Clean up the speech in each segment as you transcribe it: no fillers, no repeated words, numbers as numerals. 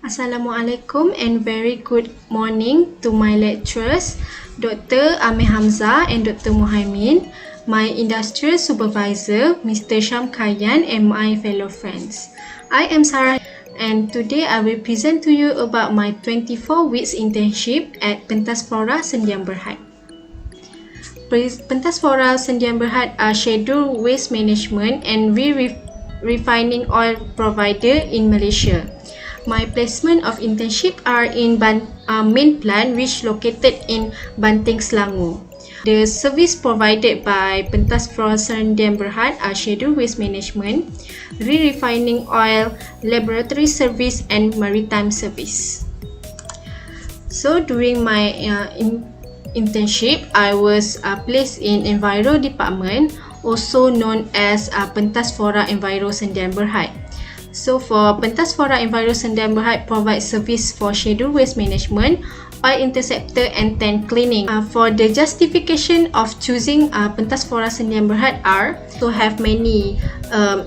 Assalamualaikum and very good morning to my lecturers, Dr. Amir Hamzah and Dr. Muhaimin, my industrial supervisor, Mr. Syam Kayan, and my fellow friends. I am Sarah and today I will present to you about my 24 weeks internship at Pentas Flora Sendian Berhad. Pentas Flora Sendian Berhad are schedule waste management and refining oil provider in Malaysia. My placement of internship are in main plant which located in Banting, Selangor. The service provided by Pentas Flora Sendian Berhad are schedule waste management, re-refining oil, laboratory service and maritime service. So during my internship, I was placed in Enviro department, also known as Pentas Flora Enviro Sendian Berhad. So for Pentas Flora Enviro Sendian Berhad provides service for schedule waste management, oil interceptor and tank cleaning. For the justification of choosing Pentas Flora Sendian Berhad are to have many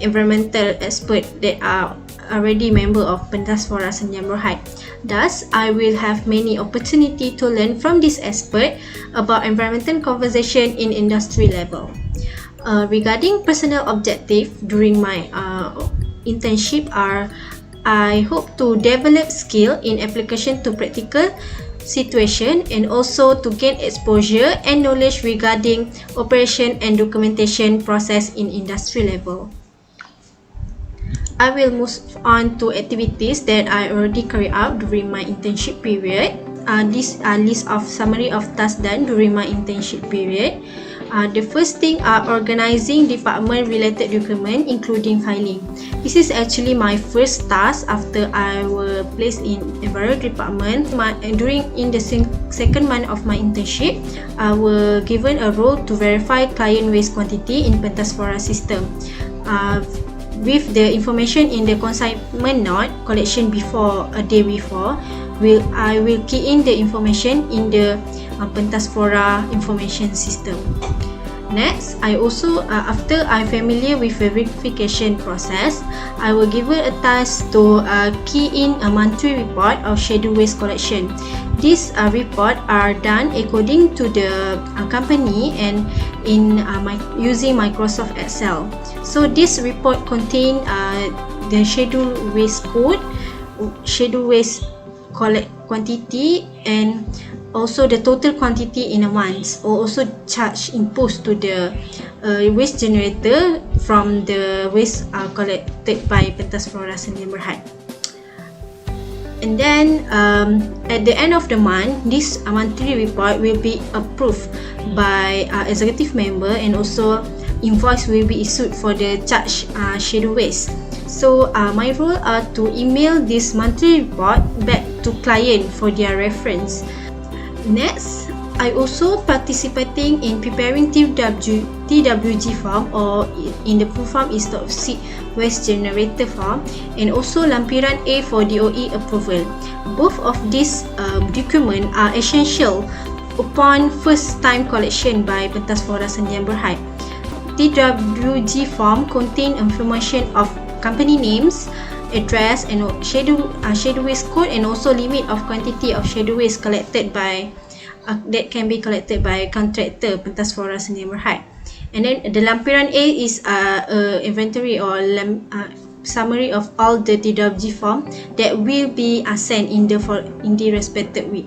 environmental experts that are already member of Pentas Flora Sendian Berhad. Thus, I will have many opportunity to learn from this expert about environmental conservation in industry level. Regarding personal objective during my internship are I hope to develop skill in application to practical situation and also to gain exposure and knowledge regarding operation and documentation process in industry level. I will move on to activities that I already carried out during my internship period. This list of summary of tasks done during my internship period. The first thing are organizing department related document including filing. This is actually my first task after I was placed in environment department. During the second month of my internship, I was given a role to verify client waste quantity in Pentas Flora system. With the information in the consignment note collection before a day before, I will key in the information in the Pentas Flora information system. Next, I also after I'm familiar with the verification process, I will give a task to key in a monthly report of schedule waste collection. These report are done according to the company and in using Microsoft Excel. So this report contain the schedule waste code, schedule waste collect quantity and also the total quantity in a month, or also charge imposed to the waste generator from the waste collected by Pentas Flora Sendian Berhad. And then at the end of the month, this monthly report will be approved by executive member and also invoice will be issued for the charge schedule waste. So my role are to email this monthly report back to client for their reference. Next, I also participating in preparing TWG form, or in the full form is toxic waste generator form, and also lampiran A for DOE approval. Both of these documents are essential upon first time collection by Pentas Flora Sendian Berhad. TWG form contain information of company names, address and schedule waste code, and also limit of quantity of schedule waste collected by that can be collected by contractor Pentas Flora Sendian Berhad. And then the lampiran A is inventory or summary of all the TWG form that will be sent in the respected week.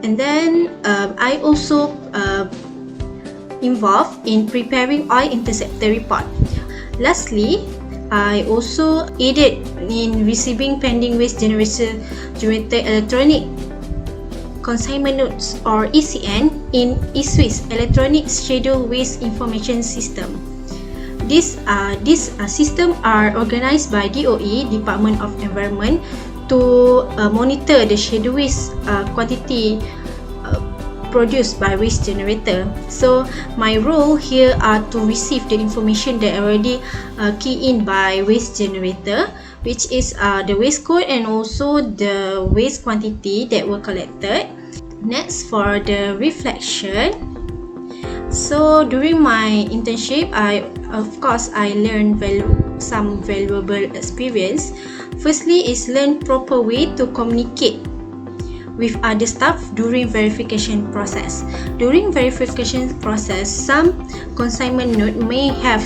And then I also involved in preparing oil interceptor report. Lastly, I also aided in receiving pending waste generator electronic consignment notes, or ECN, in eSwiss electronic schedule waste information system. These systems are organized by DOE, Department of Environment, to monitor the schedule waste quantity produced by waste generator. So my role here are to receive the information that already key in by waste generator, which is the waste code and also the waste quantity that were collected. Next, for the reflection, so during my internship, I learned some valuable experience. Firstly is learn proper way to communicate with other staff during verification process. During verification process, some consignment note may have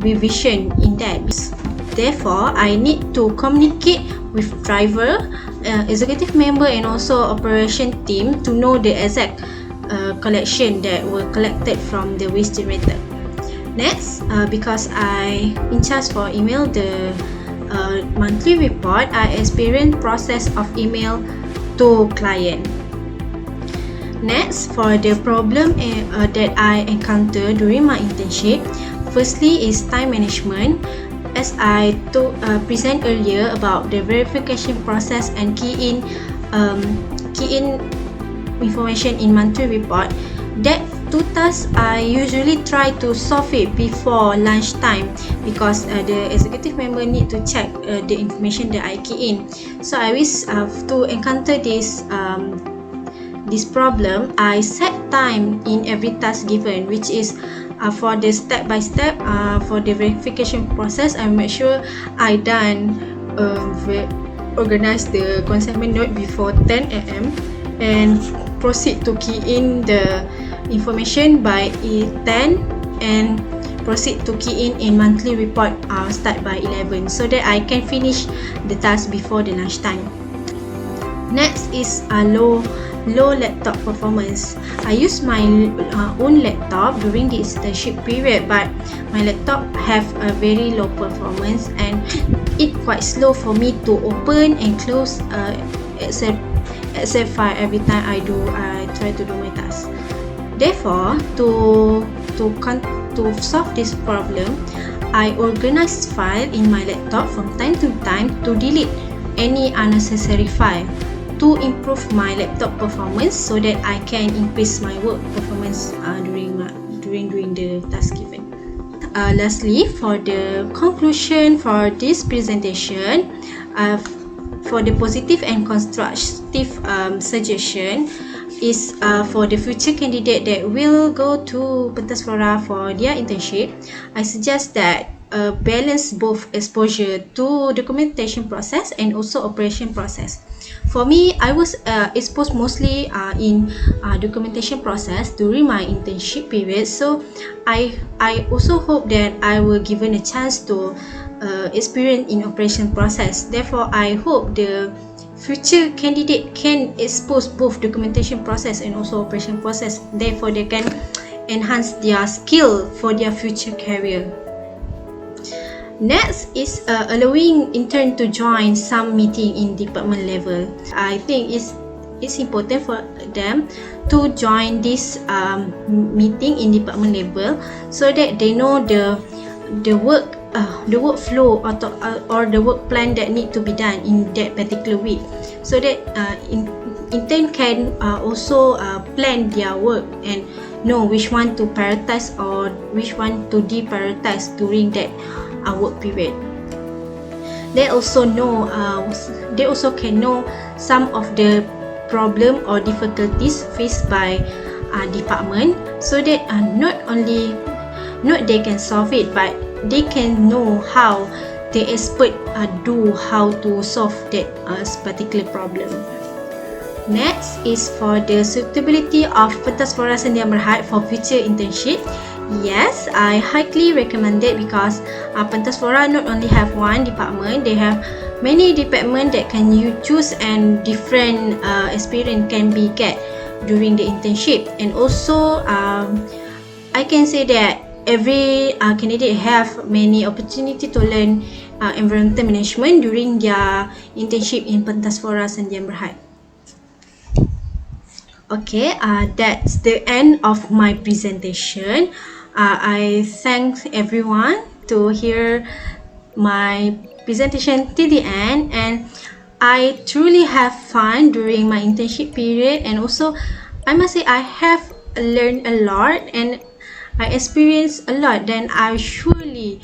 revision in that. Therefore, I need to communicate with driver, executive member and also operation team to know the exact collection that were collected from the waste generator. Next, because I in charge for email the monthly report, I experience process of email to client. Next, for the problem that I encounter during my internship, firstly is time management. As I present earlier about the verification process and key in information in monthly report, that two tasks I usually try to solve it before lunchtime because the executive member need to check the information that I key in. So I wish to encounter this problem, I set time in every task given, which is for the step by step for the verification process. I make sure I done organize the consignment note before 10 a.m. and proceed to key in the information by 10 and proceed to key in monthly report start by 11 so that I can finish the task before the lunchtime. Next is low laptop performance. I use my own laptop during the internship period, but my laptop have a very low performance and it quite slow for me to open and close except file every time I try to do my task. Therefore, to solve this problem, I organize file in my laptop from time to time to delete any unnecessary file to improve my laptop performance so that I can increase my work performance during doing the task given. Lastly, for the conclusion for this presentation, for the positive and constructive suggestion is for the future candidate that will go to Pentas Flora for their internship, I suggest that balance both exposure to documentation process and also operation process. For me, I was exposed mostly in documentation process during my internship period, so I also hope that I will given a chance to experience in operation process. Therefore, I hope the future candidate can expose both documentation process and also operation process. Therefore, they can enhance their skill for their future career. Next is allowing intern to join some meeting in department level. I think it's important for them to join this meeting in department level so that they know the workflow or the work plan that need to be done in that particular week, so that intern can also plan their work and know which one to prioritize or which one to deprioritize during that work period. They also can know some of the problem or difficulties faced by department, so that not they can solve it, but they can know how the expert do how to solve that particular problem. Next is for the suitability of Pentas Flora Sendian Berhad for future internship. Yes, I highly recommend it because Pentas Flora not only have one department, they have many departments that can you choose and different experience can be get during the internship. And also I can say that every candidate have many opportunity to learn environmental management during their internship in Pentas Flora Sendian Berhad. Okay, that's the end of my presentation. I thank everyone to hear my presentation till the end, and I truly have fun during my internship period, and also I must say I have learned a lot and I experienced a lot. Then I surely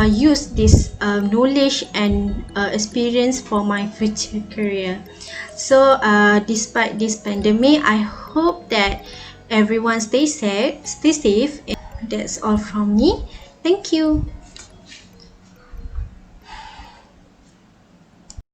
use this knowledge and experience for my future career. So despite this pandemic, I hope that everyone stay safe. And that's all from me. Thank you.